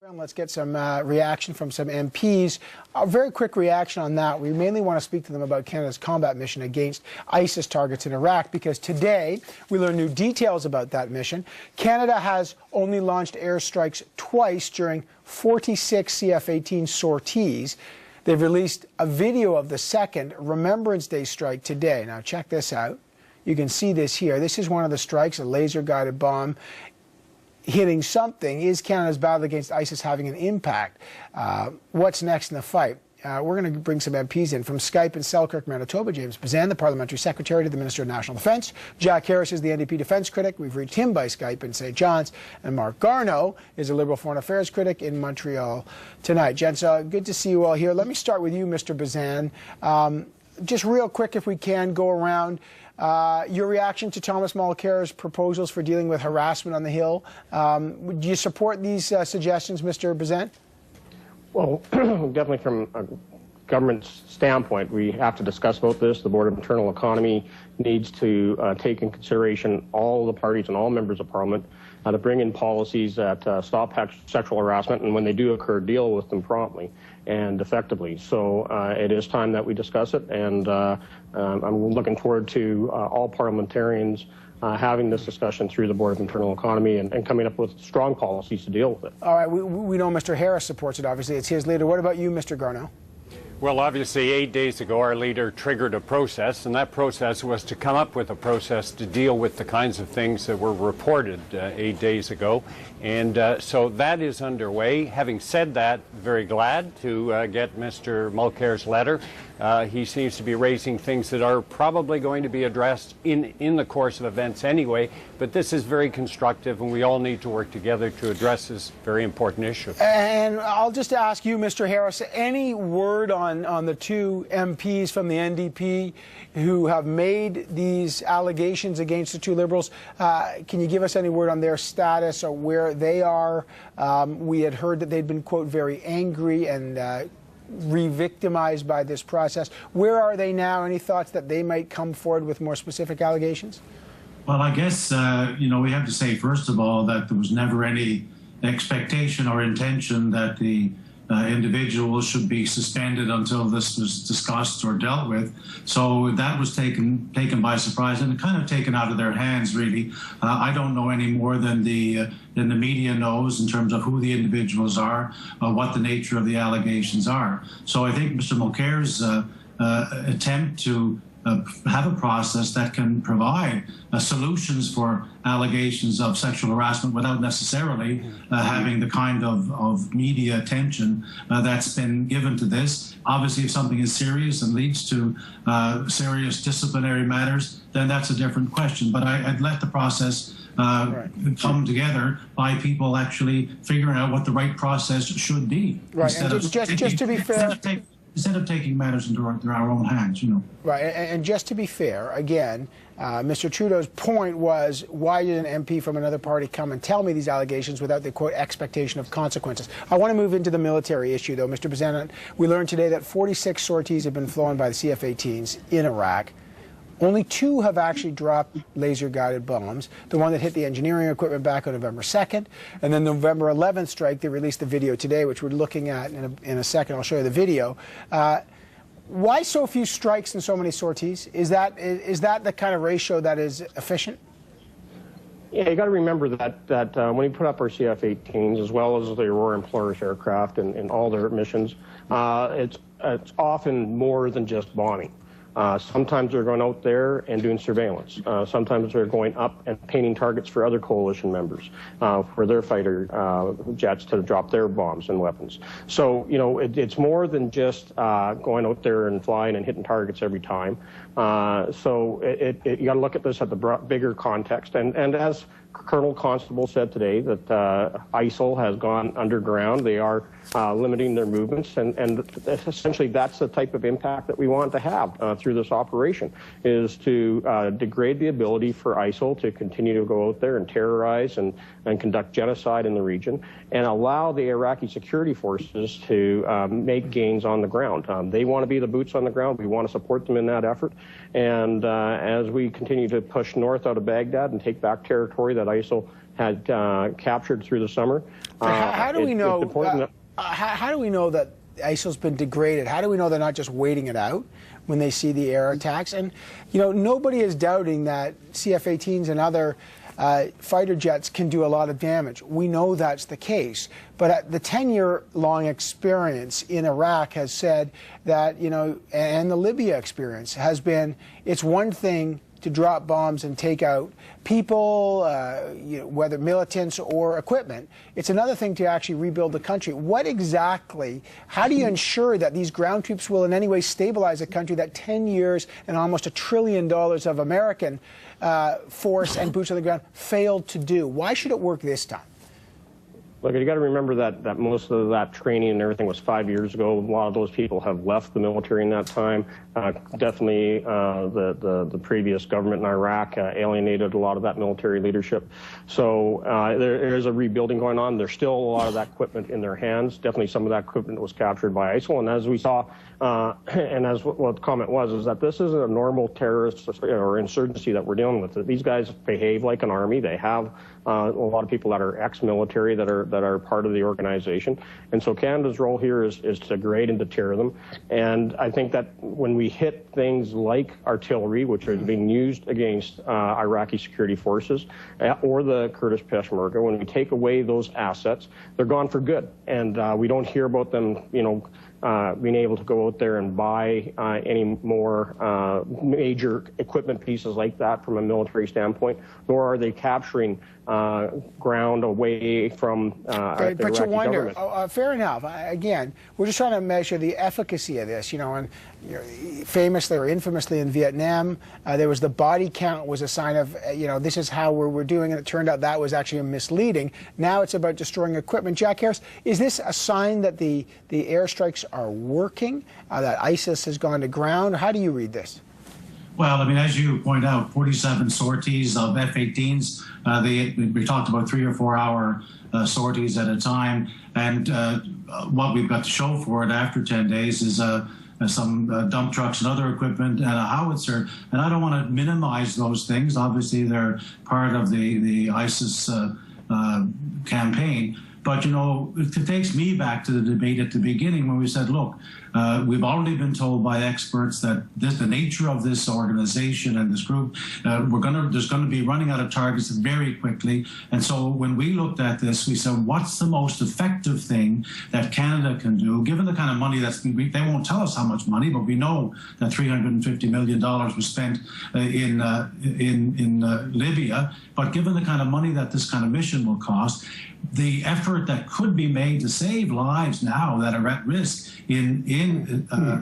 Let's get some reaction from some MPs. A very quick reaction on that. We mainly want to speak to them about Canada's combat mission against ISIS targets in Iraq, because today we learn new details about that mission. Canada has only launched airstrikes twice during 46 CF-18 sorties. They've released a video of the second Remembrance Day strike today. Now check this out. You can see this here. This is one of the strikes, a laser-guided bomb hitting something. Is Canada's battle against ISIS having an impact? What's next in the fight? We're going to bring some MPs in from Skype in Selkirk, Manitoba. James Bezan, the Parliamentary Secretary to the Minister of National Defence. Jack Harris is the NDP defence critic. We've reached him by Skype in St. John's. And Mark Garneau is a Liberal Foreign Affairs critic in Montreal tonight. Gents, good to see you all here. Let me start with you, Mr. Bezan. Just real quick, if we can, go around. Your reaction to Thomas Mulcair's proposals for dealing with harassment on the Hill. Do you support these suggestions, Mr. Bezan? Well, definitely from a government standpoint, we have to discuss about this. The Board of Internal Economy needs to take in consideration all the parties and all members of Parliament to bring in policies that stop sexual harassment, and when they do occur, deal with them promptly and effectively. So it is time that we discuss it, and I'm looking forward to all parliamentarians having this discussion through the Board of Internal Economy and coming up with strong policies to deal with it. All right, we know Mr. Harris supports it, obviously. It's his leader. What about you, Mr. Garneau? Well, obviously, 8 days ago, our leader triggered a process, and that process was to come up with a process to deal with the kinds of things that were reported 8 days ago. And so that is underway. Having said that, very glad to get Mr. Mulcair's letter. He seems to be raising things that are probably going to be addressed in the course of events anyway, but this is very constructive, and we all need to work together to address this very important issue. And I'll just ask you, Mr. Harris, any word on the two MPs from the NDP who have made these allegations against the two Liberals? Can you give us any word on their status or where they are? We had heard that they'd been, quote, very angry and re-victimized by this process. Where are they now? Any thoughts that they might come forward with more specific allegations? Well, I guess, we have to say, first of all, that there was never any expectation or intention that the individuals should be suspended until this was discussed or dealt with. So that was taken by surprise and kind of taken out of their hands, really. I don't know any more than the media knows in terms of who the individuals are, what the nature of the allegations are. So I think Mr. Mulcair's attempt to have a process that can provide solutions for allegations of sexual harassment without necessarily having the kind of media attention that's been given to this. Obviously, if something is serious and leads to serious disciplinary matters, then that's a different question. But I'd let the process come together by people actually figuring out what the right process should be. Right, and just to be fair, instead of taking matters into our own hands, Right, and just to be fair, again, Mr. Trudeau's point was, why did an MP from another party come and tell me these allegations without the, quote, expectation of consequences? I want to move into the military issue, though. Mr. Bezan, we learned today that 46 sorties have been flown by the CF-18s in Iraq. Only 2 have actually dropped laser-guided bombs. The one that hit the engineering equipment back on November 2nd, and then the November 11th strike, they released the video today, which we're looking at in a second. I'll show you the video. Why so few strikes and so many sorties? Is that the kind of ratio that is efficient? Yeah, you got to remember that when we put up our CF-18s, as well as the Aurora and Polaris aircraft and all their missions, it's often more than just bombing. Sometimes they're going out there and doing surveillance. Sometimes they're going up and painting targets for other coalition members, for their fighter jets to drop their bombs and weapons. So, it's more than just going out there and flying and hitting targets every time. So you got to look at this at the bigger context. And as Colonel Constable said today, that ISIL has gone underground. They are limiting their movements, and essentially that's the type of impact that we want to have through this operation, is to degrade the ability for ISIL to continue to go out there and terrorize and conduct genocide in the region, and allow the Iraqi security forces to make gains on the ground. They want to be the boots on the ground. We want to support them in that effort. And as we continue to push north out of Baghdad and take back territory that ISIL had captured through the summer, So how do we know? How do we know that ISIL's been degraded? How do we know they're not just waiting it out when they see the air attacks? And nobody is doubting that CF-18s and other fighter jets can do a lot of damage. We know that's the case. But the 10-year-long experience in Iraq has said that, and the Libya experience has been, it's one thing to drop bombs and take out people, whether militants or equipment. It's another thing to actually rebuild the country. What exactly, how do you ensure that these ground troops will in any way stabilize a country that 10 years and almost $1 trillion of American force and boots on the ground failed to do? Why should it work this time? Look, you got to remember that most of that training and everything was 5 years ago. A lot of those people have left the military in that time. Definitely, the previous government in Iraq alienated a lot of that military leadership. So there is a rebuilding going on. There's still a lot of that equipment in their hands. Definitely, some of that equipment was captured by ISIL. And as we saw, and as what the comment was, is that this isn't a normal terrorist or insurgency that we're dealing with. These guys behave like an army. They have a lot of people that are ex-military that are part of the organization. And so Canada's role here is to grade and deter them. And I think that when we hit things like artillery, which are being used against Iraqi security forces, or the Kurdish Peshmerga, when we take away those assets, they're gone for good. And we don't hear about them, being able to go out there and buy any more major equipment pieces like that from a military standpoint, nor are they capturing ground away from the Iraqi government. Fair enough. Again, we're just trying to measure the efficacy of this, and famously or infamously in Vietnam, there was the body count was a sign of, this is how we're doing, and it turned out that was actually misleading. Now it's about destroying equipment. Jack Harris, is this a sign that the airstrikes are working, that ISIS has gone to ground? How do you read this? Well, I mean, as you point out, 47 sorties of F-18s. We talked about 3 or 4 hour sorties at a time. And what we've got to show for it after 10 days is some dump trucks and other equipment and a howitzer. And I don't want to minimize those things. Obviously, they're part of the ISIS campaign. But, it takes me back to the debate at the beginning when we said, look, we've already been told by experts that the nature of this organization and this group, there's going to be running out of targets very quickly. And so when we looked at this, we said, what's the most effective thing that Canada can do, given the kind of money that's been, they won't tell us how much money, but we know that $350 million was spent in Libya. But given the kind of money that this kind of mission will cost, the effort that could be made to save lives now that are at risk in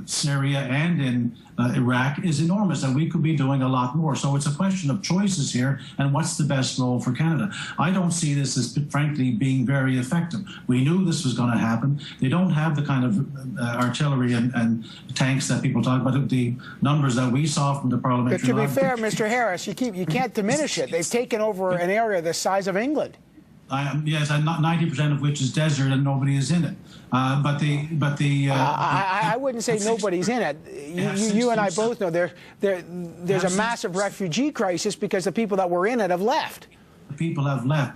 Syria and in Iraq is enormous, and we could be doing a lot more. So it's a question of choices here, and what's the best role for Canada? I don't see this as, frankly, being very effective. We knew this was going to happen. They don't have the kind of artillery and tanks that people talk about. The numbers that we saw from the parliamentary. But to be fair, Mr. Harris, you can't diminish it. They've taken over an area the size of England. Yes, 90% of which is desert and nobody is in it. I wouldn't say nobody's in it. You and I both know there's a massive refugee crisis because the people that were in it have left. The people have left,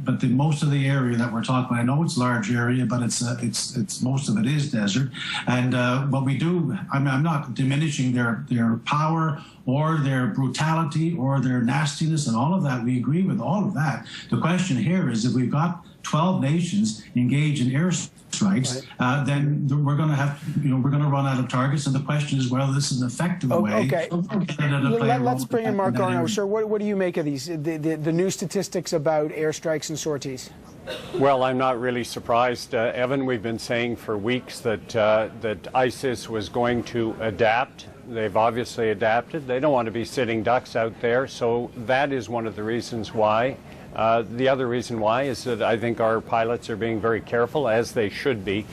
but most of the area that we're talking about, I know it's a large area, but it's most of it is desert. And what we do, I'm not diminishing their power or their brutality or their nastiness and all of that. We agree with all of that. The question here is if we've got 12 nations engaged in airstrikes, then we're going to have, we're going to run out of targets. And the question is whether this is an effective way. Okay. Let's bring in Mark Garneau. Sir, what do you make of these, the new statistics about airstrikes and sorties? Well, I'm not really surprised, Evan. We've been saying for weeks that ISIS was going to adapt. They've obviously adapted. They don't want to be sitting ducks out there. So that is one of the reasons why. The other reason why is that I think our pilots are being very careful, as they should be,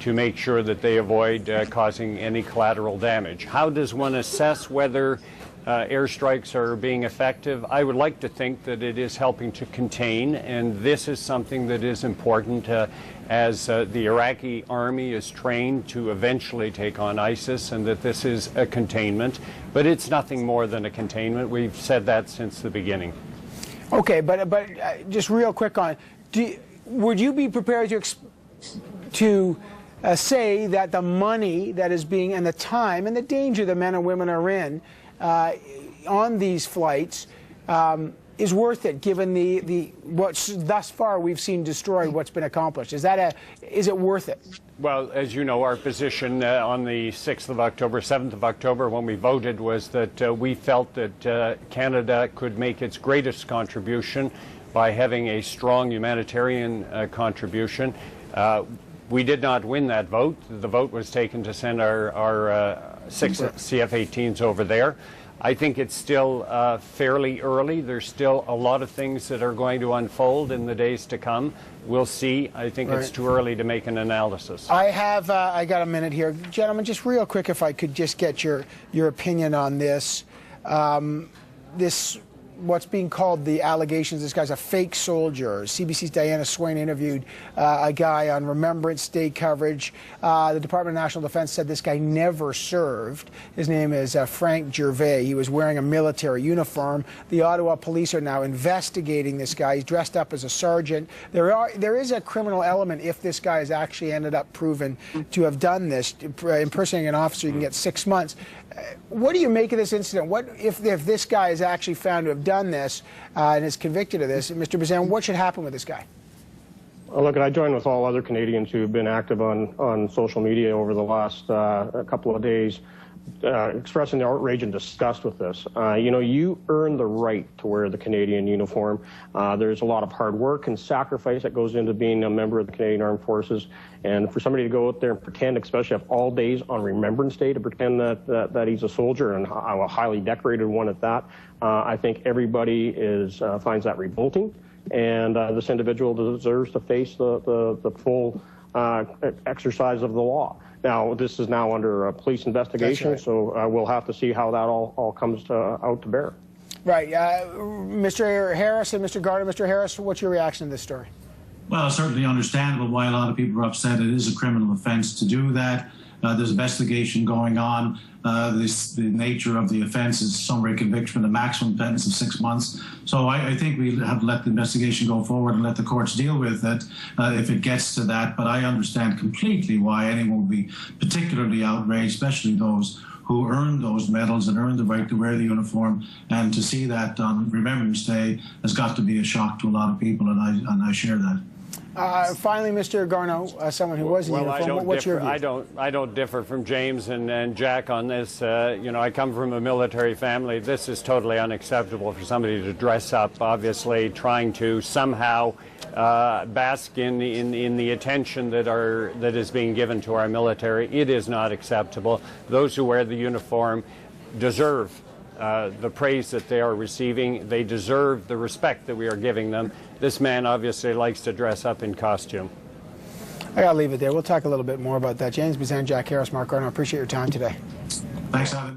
to make sure that they avoid causing any collateral damage. How does one assess whether airstrikes are being effective? I would like to think that it is helping to contain, and this is something that is important as the Iraqi army is trained to eventually take on ISIS, and that this is a containment. But it's nothing more than a containment. We've said that since the beginning. Okay, but just real quick on, would you be prepared to say that the money that is being, and the time and the danger that men and women are in on these flights is worth it, given what thus far we've seen destroyed what's been accomplished? Is it worth it? Well, as you know, our position on the 6th of October, 7th of October, when we voted, was that we felt that Canada could make its greatest contribution by having a strong humanitarian contribution. We did not win that vote. The vote was taken to send our 6 CF-18s over there. I think it's still fairly early. There's still a lot of things that are going to unfold in the days to come. We'll see. I think it's too early to make an analysis. I got a minute here. Gentlemen, just real quick, if I could just get your opinion on this. What's being called the allegations, this guy's a fake soldier. CBC's Diana Swain interviewed a guy on Remembrance Day coverage. The Department of National Defense said this guy never served. His name is Frank Gervais. He was wearing a military uniform. The Ottawa police are now investigating this guy. He's dressed up as a sergeant. There is a criminal element if this guy has actually ended up proven to have done this. Impersonating an officer, you can get 6 months. What do you make of this incident? What if this guy is actually found to have done this and is convicted of this? Mr. Bezan, what should happen with this guy? Well, look, I join with all other Canadians who have been active on social media over the last couple of days, expressing their outrage and disgust with this. You earn the right to wear the Canadian uniform. There's a lot of hard work and sacrifice that goes into being a member of the Canadian Armed Forces. And for somebody to go out there and pretend, especially have all days on Remembrance Day, to pretend that he's a soldier, and a highly decorated one at that, I think everybody finds that revolting. And this individual deserves to face the full exercise of the law. Now, this is now under a police investigation, right. So we'll have to see how that all comes out to bear. Right. Mr. Harris and Mr. Garner. Mr. Harris, what's your reaction to this story? Well, certainly understandable why a lot of people are upset. It is a criminal offense to do that. There's investigation going on. The nature of the offense is summary conviction with a maximum sentence of 6 months. So I think we have to let the investigation go forward and let the courts deal with it if it gets to that. But I understand completely why anyone would be particularly outraged, especially those who earned those medals and earned the right to wear the uniform. And to see that on Remembrance Day has got to be a shock to a lot of people, and I share that. Finally, Mr. Garneau, someone who was in uniform, what's your view? I don't differ from James and Jack on this. I come from a military family. This is totally unacceptable for somebody to dress up, obviously trying to somehow bask in the attention that is being given to our military. It is not acceptable. Those who wear the uniform deserve the praise that they are receiving. They deserve the respect that we are giving them. This man obviously likes to dress up in costume. I got to leave it there. We'll talk a little bit more about that. James Bezan, Jack Harris, Mark Garneau, I appreciate your time today. Thanks, Evan.